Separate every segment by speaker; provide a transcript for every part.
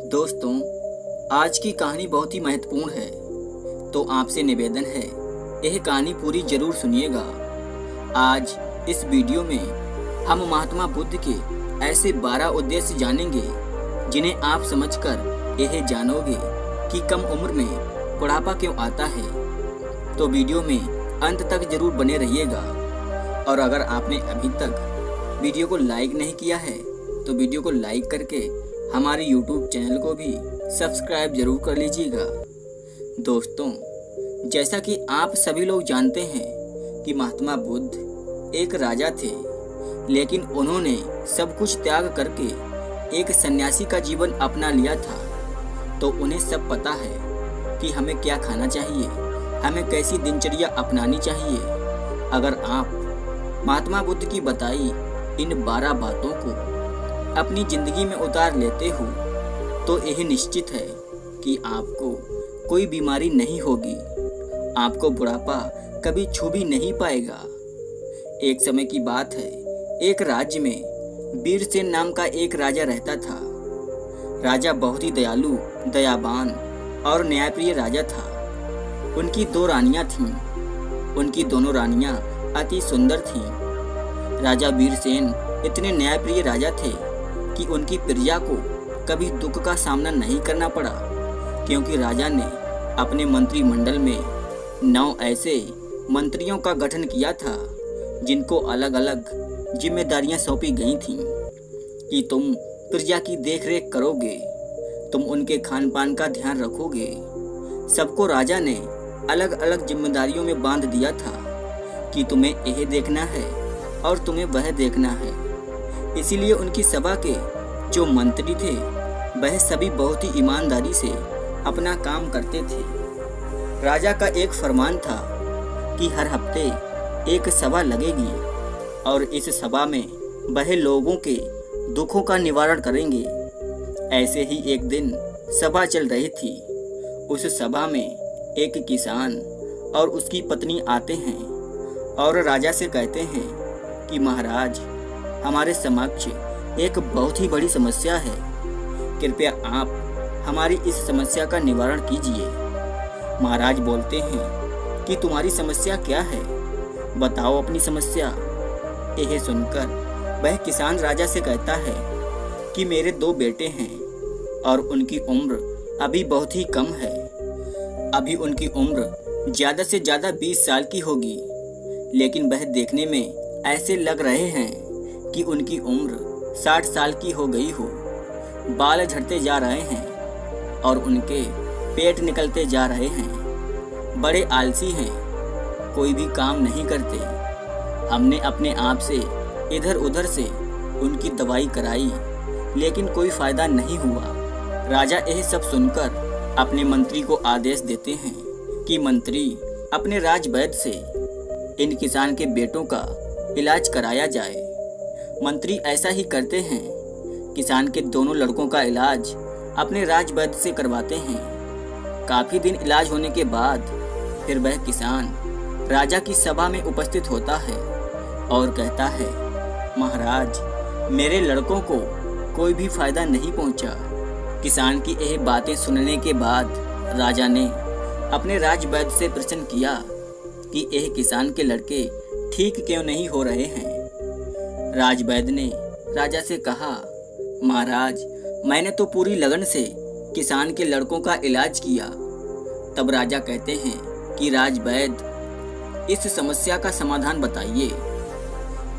Speaker 1: दोस्तों, आज की कहानी बहुत ही महत्वपूर्ण है, तो आपसे निवेदन है यह कहानी पूरी जरूर सुनिएगा। आज इस वीडियो में हम महात्मा बुद्ध के ऐसे 12 उद्देश्य जानेंगे जिन्हें आप समझकर यह जानोगे कि कम उम्र में बुढ़ापा क्यों आता है। तो वीडियो में अंत तक जरूर बने रहिएगा। और अगर आपने अभी तक वीडियो को लाइक नहीं किया है तो वीडियो को लाइक करके हमारे YouTube चैनल को भी सब्सक्राइब जरूर कर लीजिएगा। दोस्तों, जैसा कि आप सभी लोग जानते हैं कि महात्मा बुद्ध एक राजा थे, लेकिन उन्होंने सब कुछ त्याग करके एक सन्यासी का जीवन अपना लिया था। तो उन्हें सब पता है कि हमें क्या खाना चाहिए, हमें कैसी दिनचर्या अपनानी चाहिए। अगर आप महात्मा बुद्ध की बताई इन 12 बातों को अपनी जिंदगी में उतार लेते हो तो यह निश्चित है कि आपको कोई बीमारी नहीं होगी, आपको बुढ़ापा कभी छू भी नहीं पाएगा। एक समय की बात है, एक राज्य में वीरसेन नाम का एक राजा रहता था। राजा बहुत ही दयालु, दयावान और न्यायप्रिय राजा था। उनकी 2 रानियां थीं। उनकी दोनों रानियां अति सुंदर थीं। राजा वीरसेन इतने न्यायप्रिय राजा थे कि उनकी प्रजा को कभी दुख का सामना नहीं करना पड़ा, क्योंकि राजा ने अपने मंत्रिमंडल में 9 ऐसे मंत्रियों का गठन किया था जिनको अलग अलग जिम्मेदारियां सौंपी गई थीं कि तुम प्रजा की देखरेख करोगे, तुम उनके खान पान का ध्यान रखोगे। सबको राजा ने अलग अलग जिम्मेदारियों में बांध दिया था कि तुम्हें यह देखना है और तुम्हें वह देखना है। इसीलिए उनकी सभा के जो मंत्री थे वह सभी बहुत ही ईमानदारी से अपना काम करते थे। राजा का एक फरमान था कि हर हफ्ते एक सभा लगेगी और इस सभा में वह लोगों के दुखों का निवारण करेंगे। ऐसे ही एक दिन सभा चल रही थी। उस सभा में एक किसान और उसकी पत्नी आते हैं और राजा से कहते हैं कि महाराज, हमारे समक्ष एक बहुत ही बड़ी समस्या है। कृपया आप हमारी इस समस्या का निवारण कीजिए। महाराज बोलते हैं कि तुम्हारी समस्या क्या है, बताओ अपनी समस्या। यह सुनकर वह किसान राजा से कहता है कि मेरे 2 बेटे हैं और उनकी उम्र अभी बहुत ही कम है। अभी उनकी उम्र ज़्यादा से ज़्यादा 20 साल की होगी, लेकिन वह देखने में ऐसे लग रहे हैं कि उनकी उम्र 60 साल की हो गई हो। बाल झड़ते जा रहे हैं और उनके पेट निकलते जा रहे हैं। बड़े आलसी हैं, कोई भी काम नहीं करते। हमने अपने आप से इधर उधर से उनकी दवाई कराई, लेकिन कोई फायदा नहीं हुआ। राजा यह सब सुनकर अपने मंत्री को आदेश देते हैं कि मंत्री, अपने राजवैद्य से इन किसान के बेटों का इलाज कराया जाए। मंत्री ऐसा ही करते हैं। किसान के दोनों लड़कों का इलाज अपने राजवैद्य से करवाते हैं। काफ़ी दिन इलाज होने के बाद फिर वह किसान राजा की सभा में उपस्थित होता है और कहता है, महाराज, मेरे लड़कों को कोई भी फायदा नहीं पहुंचा। किसान की यह बातें सुनने के बाद राजा ने अपने राजवैद्य से प्रश्न किया कि यह किसान के लड़के ठीक क्यों नहीं हो रहे हैं। राजवैद्य ने राजा से कहा, महाराज, मैंने तो पूरी लगन से किसान के लड़कों का इलाज किया। तब राजा कहते हैं कि राजवैद्य, इस समस्या का समाधान बताइए।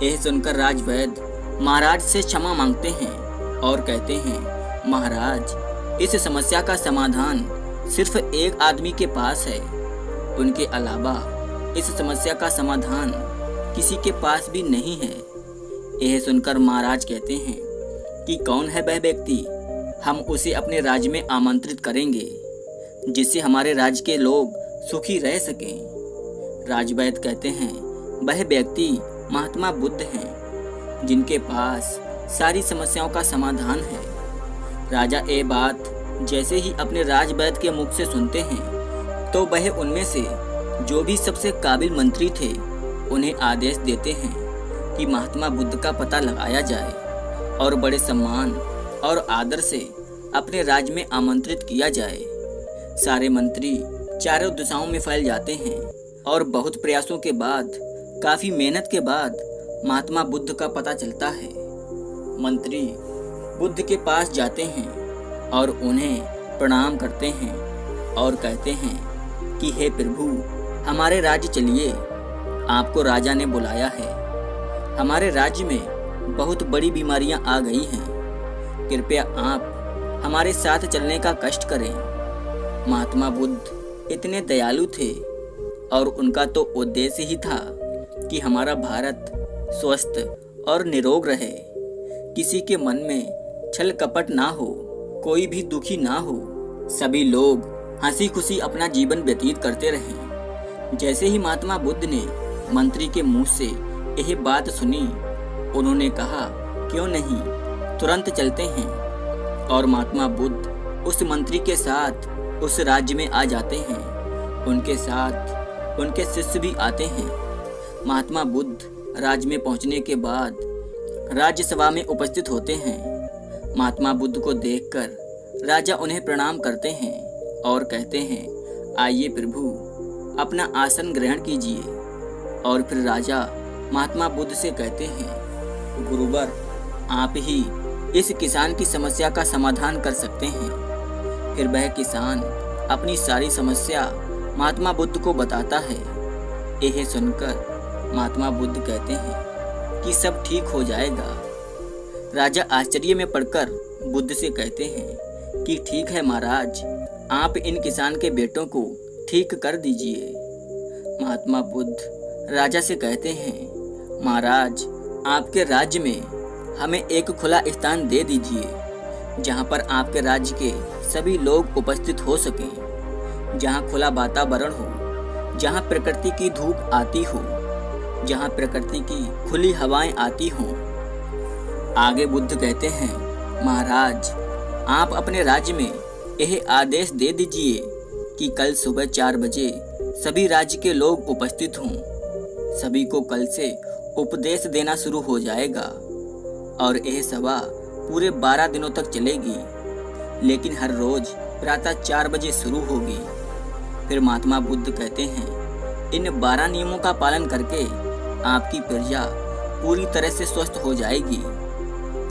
Speaker 1: यह सुनकर राजवैद्य महाराज से क्षमा मांगते हैं और कहते हैं, महाराज, इस समस्या का समाधान सिर्फ एक आदमी के पास है। उनके अलावा इस समस्या का समाधान किसी के पास भी नहीं है। यह सुनकर महाराज कहते हैं कि कौन है वह व्यक्ति, हम उसे अपने राज्य में आमंत्रित करेंगे जिससे हमारे राज्य के लोग सुखी रह सकें। राजवैद्य कहते हैं, वह व्यक्ति महात्मा बुद्ध हैं जिनके पास सारी समस्याओं का समाधान है। राजा ये बात जैसे ही अपने राजवैद्य के मुख से सुनते हैं तो वह उनमें से जो भी सबसे काबिल मंत्री थे उन्हें आदेश देते हैं कि महात्मा बुद्ध का पता लगाया जाए और बड़े सम्मान और आदर से अपने राज्य में आमंत्रित किया जाए। सारे मंत्री चारों दिशाओं में फैल जाते हैं और बहुत प्रयासों के बाद, काफी मेहनत के बाद महात्मा बुद्ध का पता चलता है। मंत्री बुद्ध के पास जाते हैं और उन्हें प्रणाम करते हैं और कहते हैं कि हे प्रभु, हमारे राज्य चलिए, आपको राजा ने बुलाया है। हमारे राज्य में बहुत बड़ी बीमारियां आ गई हैं, कृपया आप हमारे साथ चलने का कष्ट करें। महात्मा बुद्ध इतने दयालु थे और उनका तो उद्देश्य ही था कि हमारा भारत स्वस्थ और निरोग रहे, किसी के मन में छल कपट ना हो, कोई भी दुखी ना हो, सभी लोग हंसी खुशी अपना जीवन व्यतीत करते रहें। जैसे ही महात्मा बुद्ध ने मंत्री के मुंह से यह बात सुनी, उन्होंने कहा, क्यों नहीं, तुरंत चलते हैं। और महात्मा बुद्ध उस मंत्री के साथ उस राज्य में आ जाते हैं। उनके साथ उनके शिष्य भी आते हैं। महात्मा बुद्ध राज्य में पहुंचने के बाद राज्यसभा में उपस्थित होते हैं। महात्मा बुद्ध को देखकर राजा उन्हें प्रणाम करते हैं और कहते हैं, आइए प्रभु, अपना आसन ग्रहण कीजिए। और फिर राजा महात्मा बुद्ध से कहते हैं, गुरुवर, आप ही इस किसान की समस्या का समाधान कर सकते हैं। फिर वह किसान अपनी सारी समस्या महात्मा बुद्ध को बताता है। यह सुनकर महात्मा बुद्ध कहते हैं कि सब ठीक हो जाएगा। राजा आश्चर्य में पड़कर बुद्ध से कहते हैं कि ठीक है महाराज, आप इन किसान के बेटों को ठीक कर दीजिए। महात्मा बुद्ध राजा से कहते हैं, महाराज, आपके राज्य में हमें एक खुला स्थान दे दीजिए, जहां पर आपके राज्य के सभी लोग उपस्थित हो सकें, जहां खुला वातावरण हो, जहां प्रकृति की धूप आती हो, जहां प्रकृति की खुली हवाएं आती हों। आगे बुद्ध कहते हैं, महाराज, आप अपने राज्य में यह आदेश दे दीजिए कि कल सुबह 4 बजे सभी राज्य के लोग उपस्थित हों। सभी को कल से उपदेश देना शुरू हो जाएगा और यह सभा पूरे 12 दिनों तक चलेगी, लेकिन हर रोज प्रातः 4 बजे शुरू होगी। फिर महात्मा बुद्ध कहते हैं, इन 12 नियमों का पालन करके आपकी प्रजा पूरी तरह से स्वस्थ हो जाएगी।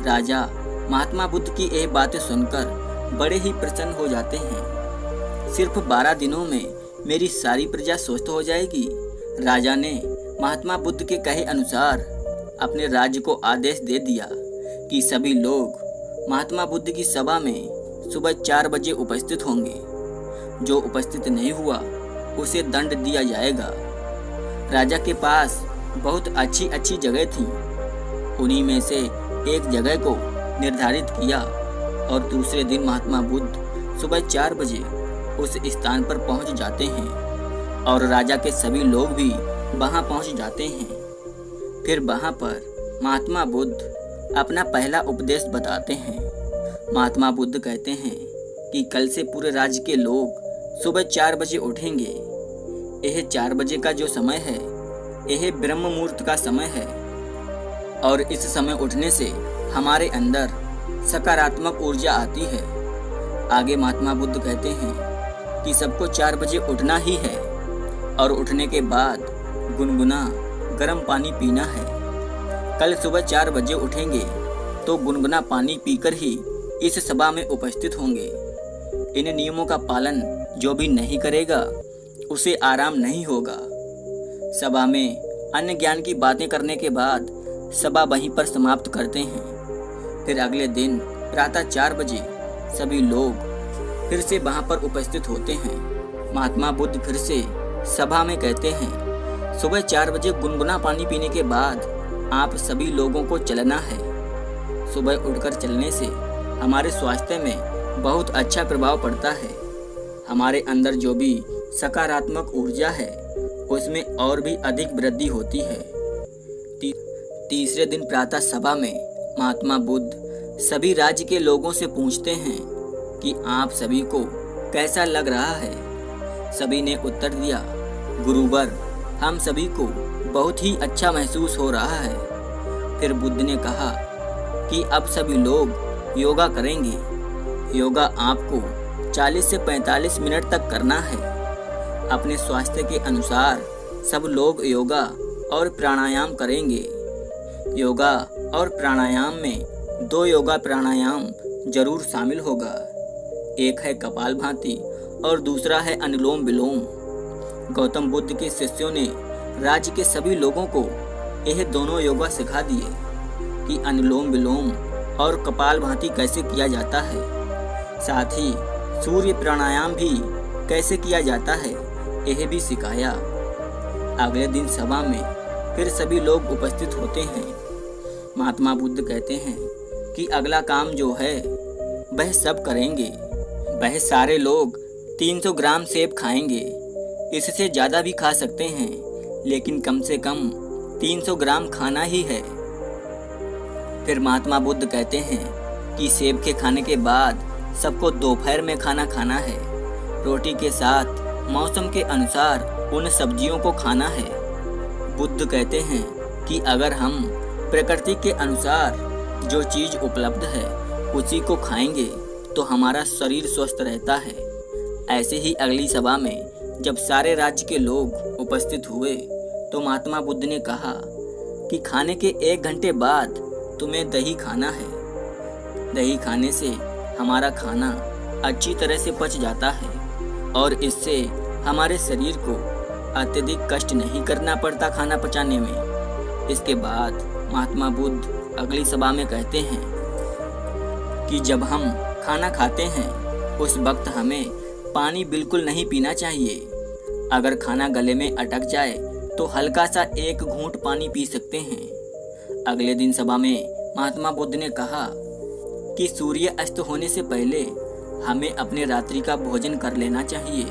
Speaker 1: राजा महात्मा बुद्ध की यह बातें सुनकर बड़े ही प्रसन्न हो जाते हैं। सिर्फ 12 दिनों में मेरी सारी प्रजा स्वस्थ हो जाएगी। राजा ने महात्मा बुद्ध के कहे अनुसार अपने राज्य को आदेश दे दिया कि सभी लोग महात्मा बुद्ध की सभा में सुबह 4 बजे उपस्थित होंगे। जो उपस्थित नहीं हुआ उसे दंड दिया जाएगा। राजा के पास बहुत अच्छी अच्छी जगह थी। उन्हीं में से एक जगह को निर्धारित किया और दूसरे दिन महात्मा बुद्ध सुबह 4 बजे उस स्थान पर पहुंच जाते हैं और राजा के सभी लोग भी वहां पहुंच जाते हैं। फिर वहां पर महात्मा बुद्ध अपना पहला उपदेश बताते हैं। महात्मा बुद्ध कहते हैं कि कल से पूरे राज्य के लोग सुबह 4 बजे उठेंगे। यह 4 बजे का जो समय है, यह ब्रह्म मुहूर्त का समय है और इस समय उठने से हमारे अंदर सकारात्मक ऊर्जा आती है। आगे महात्मा बुद्ध कहते हैं कि सबको 4 बजे उठना ही है और उठने के बाद गुनगुना गर्म पानी पीना है। कल सुबह 4 बजे उठेंगे तो गुनगुना पानी पीकर ही इस सभा में उपस्थित होंगे। इन नियमों का पालन जो भी नहीं करेगा उसे आराम नहीं होगा। सभा में अन्य ज्ञान की बातें करने के बाद सभा वहीं पर समाप्त करते हैं। फिर अगले दिन प्रातः 4 बजे सभी लोग फिर से वहां पर उपस्थित होते हैं। महात्मा बुद्ध फिर से सभा में कहते हैं, सुबह 4 बजे गुनगुना पानी पीने के बाद आप सभी लोगों को चलना है। सुबह उठकर चलने से हमारे स्वास्थ्य में बहुत अच्छा प्रभाव पड़ता है। हमारे अंदर जो भी सकारात्मक ऊर्जा है उसमें और भी अधिक वृद्धि होती है। तीसरे दिन प्रातः सभा में महात्मा बुद्ध सभी राज्य के लोगों से पूछते हैं कि आप सभी को कैसा लग रहा है। सभी ने उत्तर दिया, गुरुवर, हम सभी को बहुत ही अच्छा महसूस हो रहा है। फिर बुद्ध ने कहा कि अब सभी लोग योगा करेंगे। योगा आपको 40 से 45 मिनट तक करना है। अपने स्वास्थ्य के अनुसार सब लोग योगा और प्राणायाम करेंगे। योगा और प्राणायाम में 2 योगा प्राणायाम जरूर शामिल होगा। एक है कपालभाति और दूसरा है अनुलोम विलोम। गौतम बुद्ध के शिष्यों ने राज्य के सभी लोगों को यह दोनों योगा सिखा दिए कि अनुलोम विलोम और कपालभाति कैसे किया जाता है। साथ ही सूर्य प्राणायाम भी कैसे किया जाता है यह भी सिखाया। अगले दिन सभा में फिर सभी लोग उपस्थित होते हैं। महात्मा बुद्ध कहते हैं कि अगला काम जो है वह सब करेंगे। वह सारे लोग 300 ग्राम सेब खाएंगे। इससे ज़्यादा भी खा सकते हैं, लेकिन कम से कम 300 ग्राम खाना ही है। फिर महात्मा बुद्ध कहते हैं कि सेब के खाने के बाद सबको दोपहर में खाना खाना है। रोटी के साथ मौसम के अनुसार उन सब्जियों को खाना है। बुद्ध कहते हैं कि अगर हम प्रकृति के अनुसार जो चीज़ उपलब्ध है उसी को खाएंगे तो हमारा शरीर स्वस्थ रहता है। ऐसे ही अगली सभा में जब सारे राज्य के लोग उपस्थित हुए तो महात्मा बुद्ध ने कहा कि खाने के 1 घंटे बाद तुम्हें दही खाना है। दही खाने से हमारा खाना अच्छी तरह से पच जाता है और इससे हमारे शरीर को अत्यधिक कष्ट नहीं करना पड़ता खाना पचाने में। इसके बाद महात्मा बुद्ध अगली सभा में कहते हैं कि जब हम खाना खाते हैं उस वक्त हमें पानी बिल्कुल नहीं पीना चाहिए। अगर खाना गले में अटक जाए तो हल्का सा 1 घूंट पानी पी सकते हैं। अगले दिन सभा में महात्मा बुद्ध ने कहा कि सूर्य अस्त होने से पहले हमें अपने रात्रि का भोजन कर लेना चाहिए।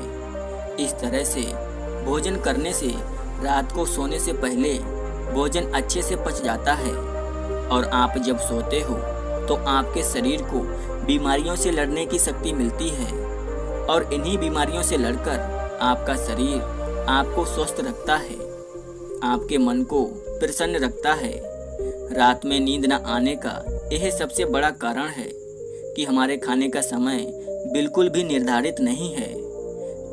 Speaker 1: इस तरह से भोजन करने से रात को सोने से पहले भोजन अच्छे से पच जाता है और आप जब सोते हो तो आपके शरीर को बीमारियों से लड़ने की शक्ति मिलती है और इन्हीं बीमारियों से लड़कर आपका शरीर आपको स्वस्थ रखता है, आपके मन को प्रसन्न रखता है। रात में नींद न आने का यह सबसे बड़ा कारण है कि हमारे खाने का समय बिल्कुल भी निर्धारित नहीं है।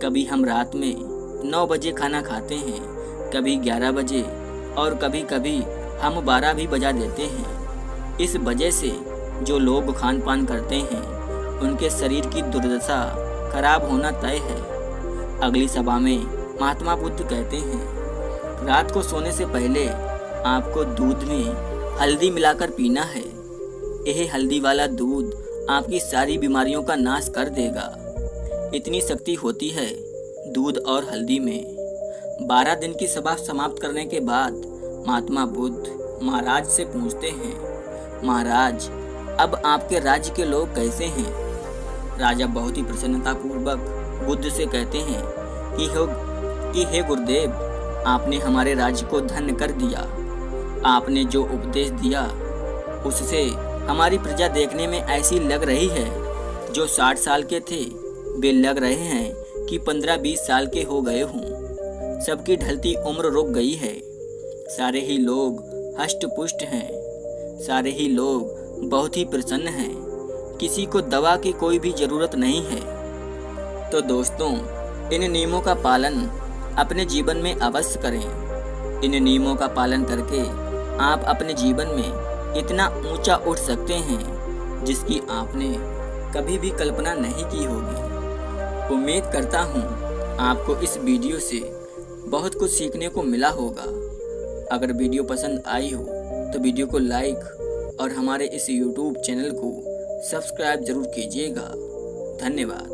Speaker 1: कभी हम रात में 9 बजे खाना खाते हैं, कभी 11 बजे और कभी कभी हम 12 भी बजा देते हैं। इस वजह से जो लोग खान पान करते हैं उनके शरीर की दुर्दशा खराब होना तय है। अगली सभा में महात्मा बुद्ध कहते हैं रात को सोने से पहले आपको दूध में हल्दी मिलाकर पीना है। यह हल्दी वाला दूध आपकी सारी बीमारियों का नाश कर देगा। इतनी शक्ति होती है दूध और हल्दी में। 12 दिन की सभा समाप्त करने के बाद महात्मा बुद्ध महाराज से पूछते हैं महाराज अब आपके राज्य के लोग कैसे हैं। राजा बहुत ही प्रसन्नतापूर्वक बुद्ध से कहते हैं कि हे गुरुदेव आपने हमारे राज्य को धन्य कर दिया। आपने जो उपदेश दिया उससे हमारी प्रजा देखने में ऐसी लग रही है जो 60 साल के थे वे लग रहे हैं कि 15-20 साल के हो गए हों। सबकी ढलती उम्र रुक गई है। सारे ही लोग हष्ट पुष्ट हैं। सारे ही लोग बहुत ही प्रसन्न हैं। किसी को दवा की कोई भी ज़रूरत नहीं है। तो दोस्तों इन नियमों का पालन अपने जीवन में अवश्य करें। इन नियमों का पालन करके आप अपने जीवन में इतना ऊंचा उठ सकते हैं जिसकी आपने कभी भी कल्पना नहीं की होगी। उम्मीद करता हूँ आपको इस वीडियो से बहुत कुछ सीखने को मिला होगा। अगर वीडियो पसंद आई हो तो वीडियो को लाइक और हमारे इस YouTube चैनल को सब्सक्राइब जरूर कीजिएगा। धन्यवाद।